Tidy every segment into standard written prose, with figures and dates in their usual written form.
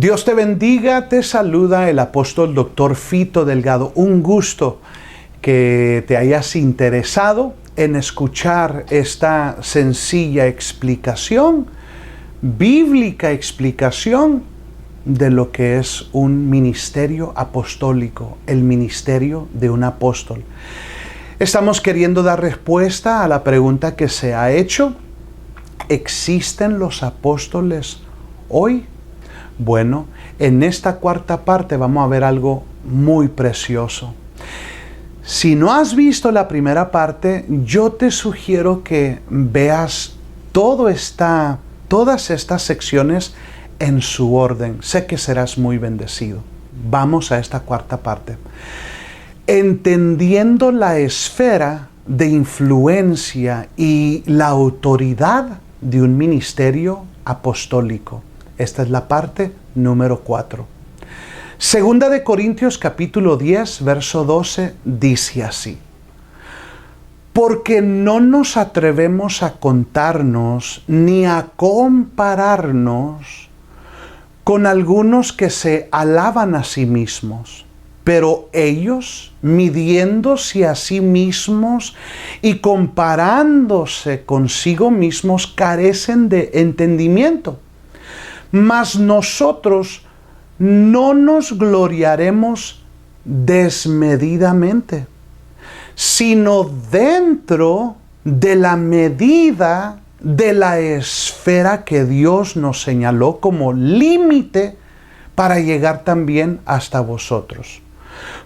Dios te bendiga, te saluda el apóstol Dr. Fito Delgado. Un gusto que te hayas interesado en escuchar esta sencilla explicación, bíblica explicación de lo que es un ministerio apostólico, el ministerio de un apóstol. Estamos queriendo dar respuesta a la pregunta que se ha hecho: ¿existen los apóstoles hoy? Bueno, en esta cuarta parte vamos a ver algo muy precioso. Si no has visto la primera parte, yo te sugiero que veas todas estas secciones en su orden. Sé que serás muy bendecido. Vamos a esta cuarta parte. Entendiendo la esfera de influencia y la autoridad de un ministerio apostólico. Esta es la parte número 4. Segunda de Corintios capítulo 10, verso 12, dice así: porque no nos atrevemos a contarnos ni a compararnos con algunos que se alaban a sí mismos, pero ellos, midiéndose a sí mismos y comparándose consigo mismos, carecen de entendimiento. Mas nosotros no nos gloriaremos desmedidamente, sino dentro de la medida de la esfera que Dios nos señaló como límite para llegar también hasta vosotros.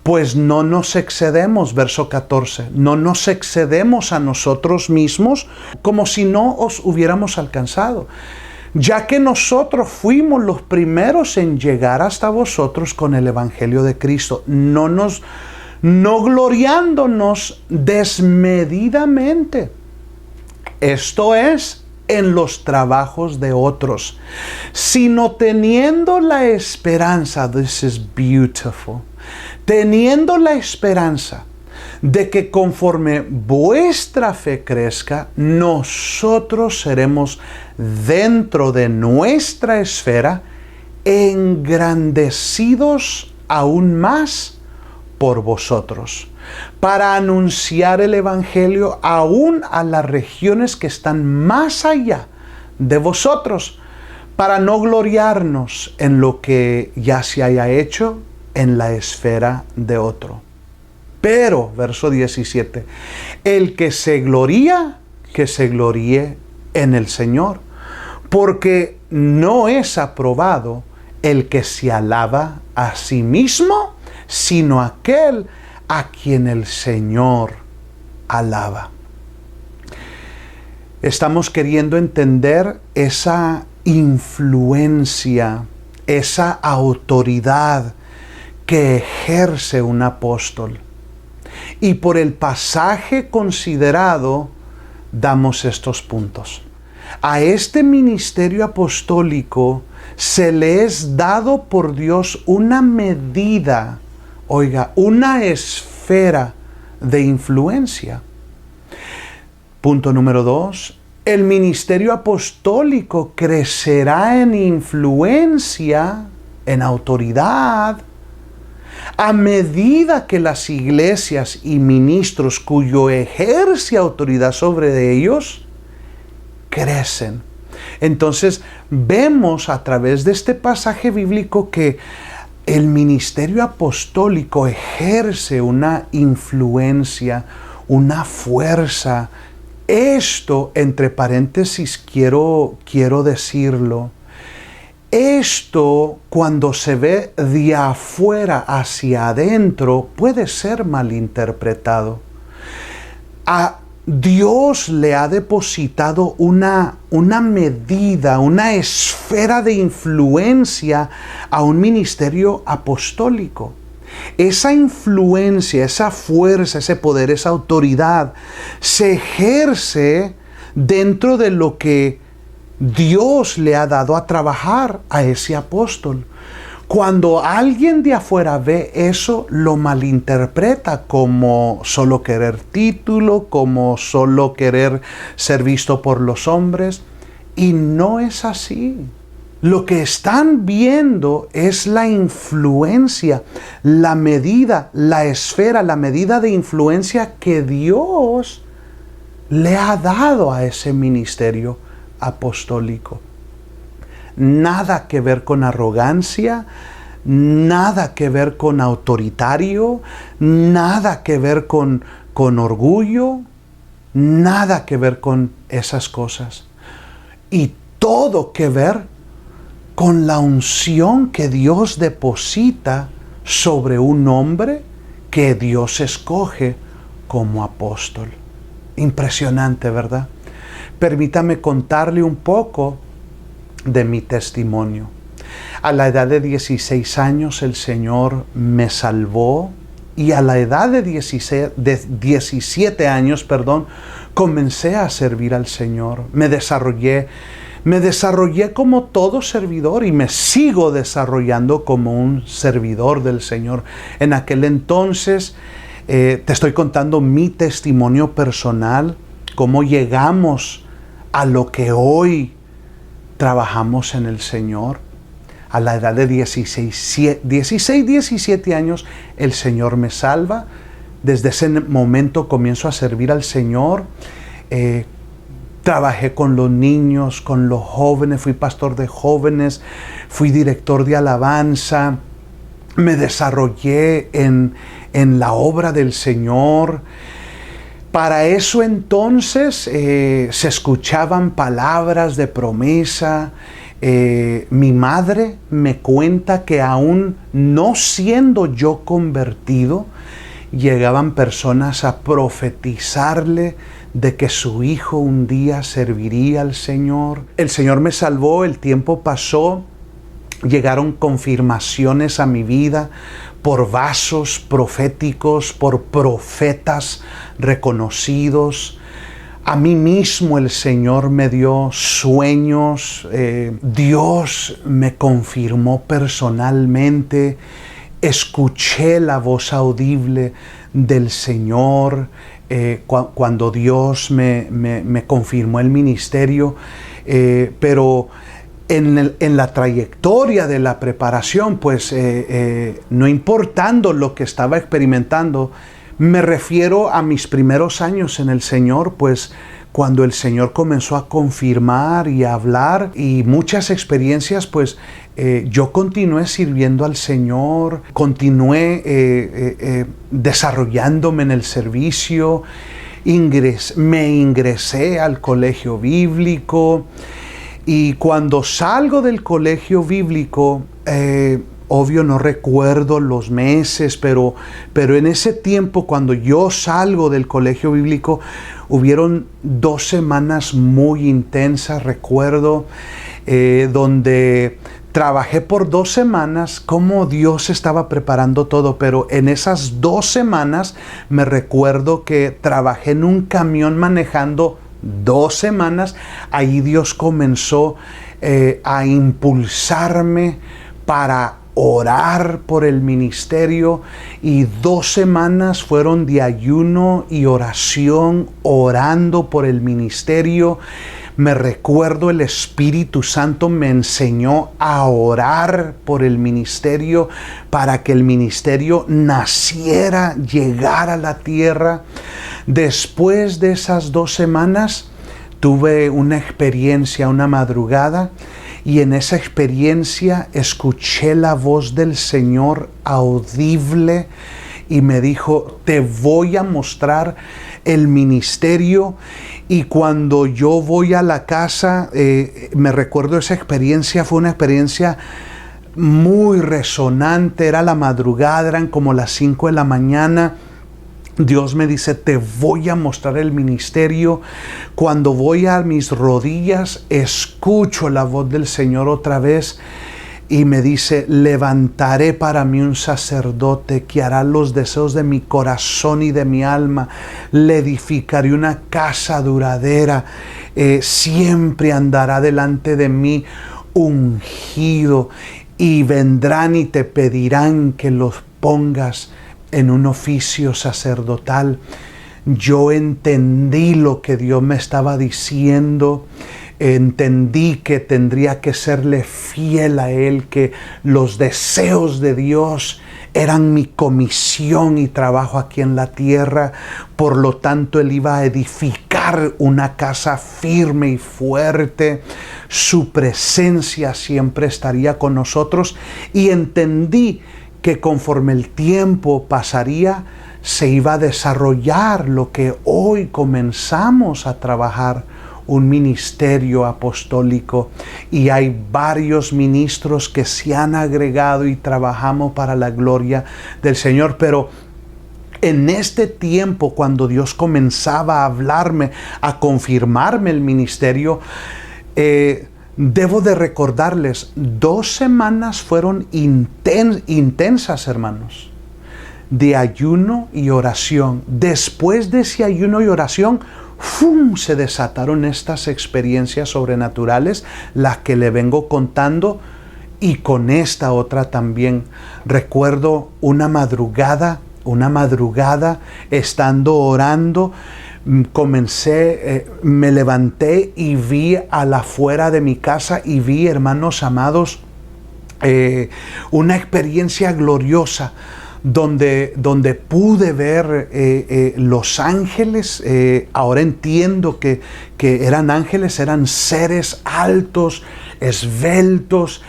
Pues no nos excedemos, verso 14, no nos excedemos a nosotros mismos como si no os hubiéramos alcanzado, ya que nosotros fuimos los primeros en llegar hasta vosotros con el Evangelio de Cristo, no gloriándonos desmedidamente. Esto es, en los trabajos de otros, sino teniendo la esperanza, this is beautiful, teniendo la esperanza de que conforme vuestra fe crezca, nosotros seremos dentro de nuestra esfera engrandecidos aún más por vosotros, para anunciar el Evangelio aún a las regiones que están más allá de vosotros, para no gloriarnos en lo que ya se haya hecho en la esfera de otro. Pero, verso 17, el que se gloría, que se gloríe en el Señor, porque no es aprobado el que se alaba a sí mismo, sino aquel a quien el Señor alaba. Estamos queriendo entender esa influencia, esa autoridad que ejerce un apóstol. Y por el pasaje considerado, damos estos puntos. A este ministerio apostólico se le es dado por Dios una medida, una esfera de influencia. Punto número 2. El ministerio apostólico crecerá en influencia, en autoridad, a medida que las iglesias y ministros cuyo ejerce autoridad sobre ellos crecen. Entonces vemos a través de este pasaje bíblico que el ministerio apostólico ejerce una influencia, una fuerza. Esto, entre paréntesis, quiero decirlo. Esto, cuando se ve de afuera hacia adentro, puede ser malinterpretado. A Dios le ha depositado una medida, una esfera de influencia a un ministerio apostólico. Esa influencia, esa fuerza, ese poder, esa autoridad se ejerce dentro de lo que Dios le ha dado a trabajar a ese apóstol. Cuando alguien de afuera ve eso, lo malinterpreta como solo querer título, como solo querer ser visto por los hombres. Y no es así. Lo que están viendo es la influencia, la medida, la esfera, la medida de influencia que Dios le ha dado a ese ministerio apostólico. Nada que ver con arrogancia, nada que ver con autoritario, nada que ver con orgullo, nada que ver con esas cosas. Y todo que ver con la unción que Dios deposita sobre un hombre que Dios escoge como apóstol. Impresionante, ¿verdad? Permítame contarle un poco de mi testimonio. A la edad de 16 años el Señor me salvó y a la edad de 17 años, comencé a servir al Señor. Me desarrollé como todo servidor y me sigo desarrollando como un servidor del Señor. En aquel entonces, te estoy contando mi testimonio personal, cómo llegamos a lo que hoy trabajamos en el Señor. A la edad de 17 años, el Señor me salva. Desde ese momento comienzo a servir al Señor. Trabajé con los niños, con los jóvenes, fui pastor de jóvenes, fui director de alabanza, me desarrollé en la obra del Señor. Para eso entonces se escuchaban palabras de promesa. Mi madre me cuenta que aún no siendo yo convertido, llegaban personas a profetizarle de que su hijo un día serviría al Señor. El Señor me salvó, el tiempo pasó, llegaron confirmaciones a mi vida por vasos proféticos, por profetas reconocidos. A mí mismo el Señor me dio sueños, Dios me confirmó personalmente, escuché la voz audible del Señor cuando Dios me confirmó el ministerio, pero en la trayectoria de la preparación, pues no importando lo que estaba experimentando, me refiero a mis primeros años en el Señor, pues cuando el Señor comenzó a confirmar y a hablar y muchas experiencias, pues yo continué sirviendo al Señor, continué desarrollándome en el servicio, me ingresé al colegio bíblico y cuando salgo del colegio bíblico, obvio no recuerdo los meses, pero en ese tiempo cuando yo salgo del colegio bíblico, hubieron 2 semanas muy intensas, recuerdo, donde trabajé por 2 semanas, cómo Dios estaba preparando todo, pero en esas 2 semanas me recuerdo que trabajé en un camión manejando 2 semanas, ahí Dios comenzó a impulsarme para orar por el ministerio y 2 semanas fueron de ayuno y oración, orando por el ministerio. Me recuerdo el Espíritu Santo me enseñó a orar por el ministerio para que el ministerio naciera, llegara a la tierra. Después de esas 2 semanas tuve una experiencia, una madrugada, y en esa experiencia escuché la voz del Señor audible y me dijo, te voy a mostrar el ministerio. Y cuando yo voy a la casa, me recuerdo esa experiencia, fue una experiencia muy resonante, era la madrugada, eran como las 5 de la mañana. Dios me dice, te voy a mostrar el ministerio. Cuando voy a mis rodillas, escucho la voz del Señor otra vez y me dice, levantaré para mí un sacerdote que hará los deseos de mi corazón y de mi alma. Le edificaré una casa duradera. Siempre andará delante de mí ungido. Y vendrán y te pedirán que los pongas en un oficio sacerdotal. Yo entendí lo que Dios me estaba diciendo. entendí que tendría que serle fiel a Él, que los deseos de Dios eran mi comisión y trabajo aquí en la tierra. Por lo tanto, Él iba a edificar una casa firme y fuerte. Su presencia siempre estaría con nosotros. Y entendí que conforme el tiempo pasaría, se iba a desarrollar lo que hoy comenzamos a trabajar, un ministerio apostólico, y hay varios ministros que se han agregado y trabajamos para la gloria del Señor. Pero en este tiempo, cuando Dios comenzaba a hablarme, a confirmarme el ministerio, debo de recordarles, 2 semanas fueron intensas, hermanos, de ayuno y oración. Después de ese ayuno y oración, ¡fum!, se desataron estas experiencias sobrenaturales, las que le vengo contando, y con esta otra también. Recuerdo una madrugada, estando orando, me levanté y vi a la afuera de mi casa, y vi, hermanos amados, una experiencia gloriosa, donde pude ver los ángeles. Ahora entiendo que eran ángeles, eran seres altos, esbeltos,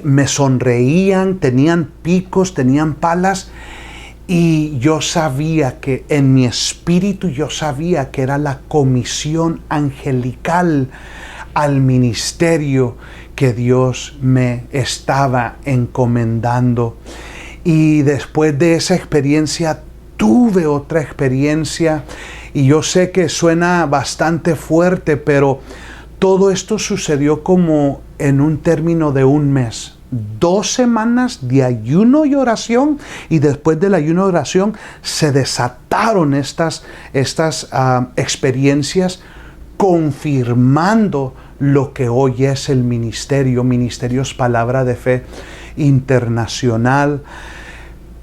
me sonreían, tenían picos, tenían palas, y yo sabía que en mi espíritu, yo sabía que era la comisión angelical al ministerio que Dios me estaba encomendando. Y después de esa experiencia tuve otra experiencia, y yo sé que suena bastante fuerte, pero todo esto sucedió como en un término de un mes. 2 semanas de ayuno y oración, y después del ayuno y oración se desataron estas experiencias, confirmando lo que hoy es el ministerio. Ministerios Palabra de Fe Internacional.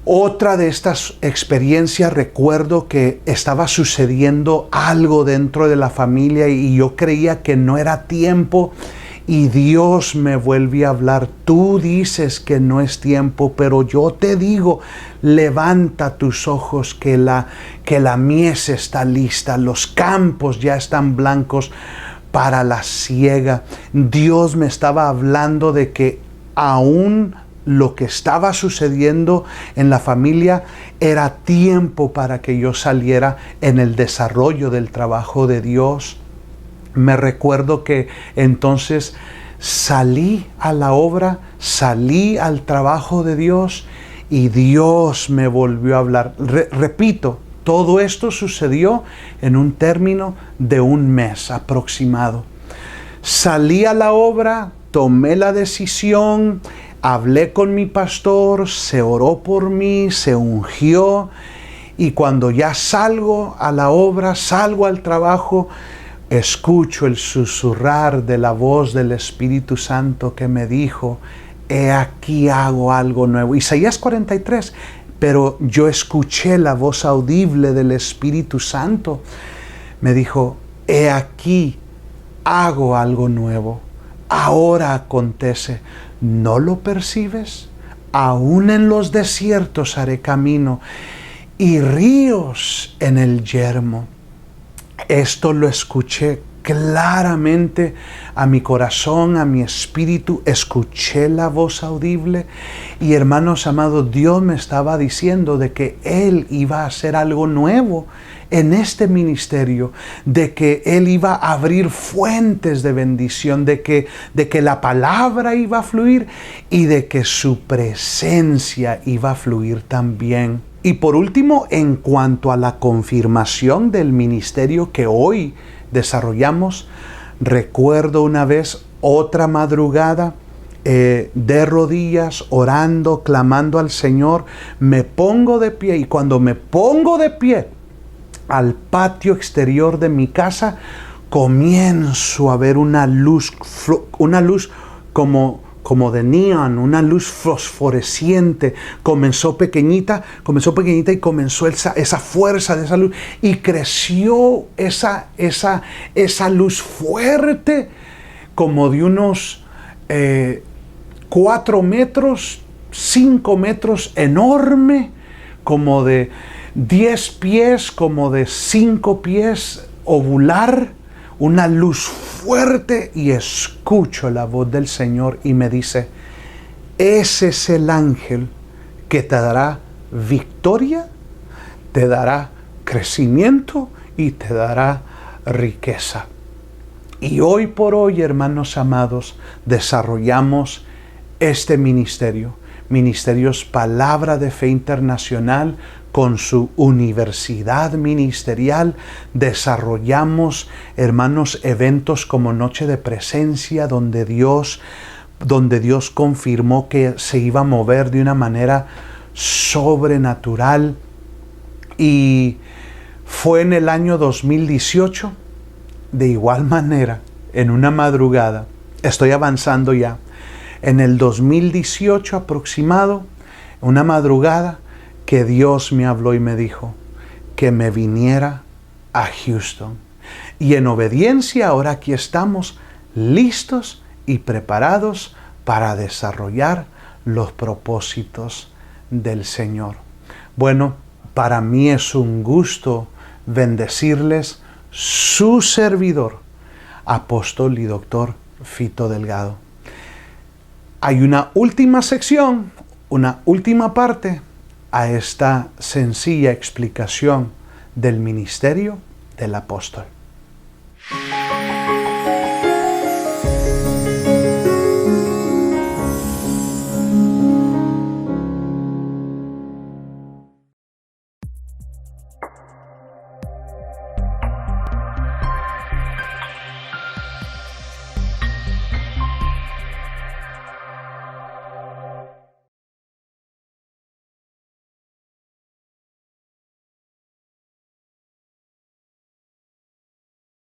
Otra de estas experiencias, recuerdo que estaba sucediendo algo dentro de la familia, y yo creía que no era tiempo, y Dios me vuelve a hablar. Tú dices que no es tiempo, pero yo te digo, levanta tus ojos, que la mies está lista, los campos ya están blancos para la siega. Dios me estaba hablando de que aún lo que estaba sucediendo en la familia era tiempo para que yo saliera en el desarrollo del trabajo de Dios. Me recuerdo que entonces salí a la obra, salí al trabajo de Dios, y Dios me volvió a hablar. Repito, todo esto sucedió en un término de un mes aproximado. Salí a la obra, tomé la decisión, hablé con mi pastor, se oró por mí, se ungió, y cuando ya salgo a la obra, salgo al trabajo, escucho el susurrar de la voz del Espíritu Santo que me dijo: he aquí hago algo nuevo. Isaías 43. Pero yo escuché la voz audible del Espíritu Santo. Me dijo: he aquí hago algo nuevo. Ahora acontece. ¿No lo percibes? Aún en los desiertos haré camino, y ríos en el yermo. Esto lo escuché claramente a mi corazón, a mi espíritu. Escuché la voz audible, y hermanos amados, Dios me estaba diciendo de que Él iba a hacer algo nuevo en este ministerio, de que Él iba a abrir fuentes de bendición, de que la palabra iba a fluir, y de que su presencia iba a fluir también. Y por último, en cuanto a la confirmación del ministerio que hoy desarrollamos, recuerdo una vez, otra madrugada, de rodillas, orando, clamando al Señor, me pongo de pie, y cuando me pongo de pie al patio exterior de mi casa, comienzo a ver una luz como como de neón, una luz fosforesciente. Comenzó pequeñita y comenzó esa fuerza de esa luz. Y creció esa luz fuerte, como de unos 4 metros, 5 metros, enorme, como de 10 pies, como de 5 pies, ovular, una luz fuerte, y escucho la voz del Señor y me dice: ese es el ángel que te dará victoria, te dará crecimiento y te dará riqueza. Y hoy por hoy, hermanos amados, desarrollamos este ministerio, Ministerios Palabra de Fe Internacional, con su universidad ministerial. Desarrollamos, hermanos, eventos como Noche de Presencia, donde Dios confirmó que se iba a mover de una manera sobrenatural. Y fue en el año 2018, de igual manera, en una madrugada, estoy avanzando ya, en el 2018 aproximado, una madrugada, que Dios me habló y me dijo que me viniera a Houston. Y en obediencia, ahora aquí estamos listos y preparados para desarrollar los propósitos del Señor. Bueno, para mí es un gusto bendecirles, su servidor, apóstol y doctor Fito Delgado. Hay una última sección, una última parte a esta sencilla explicación del ministerio del apóstol.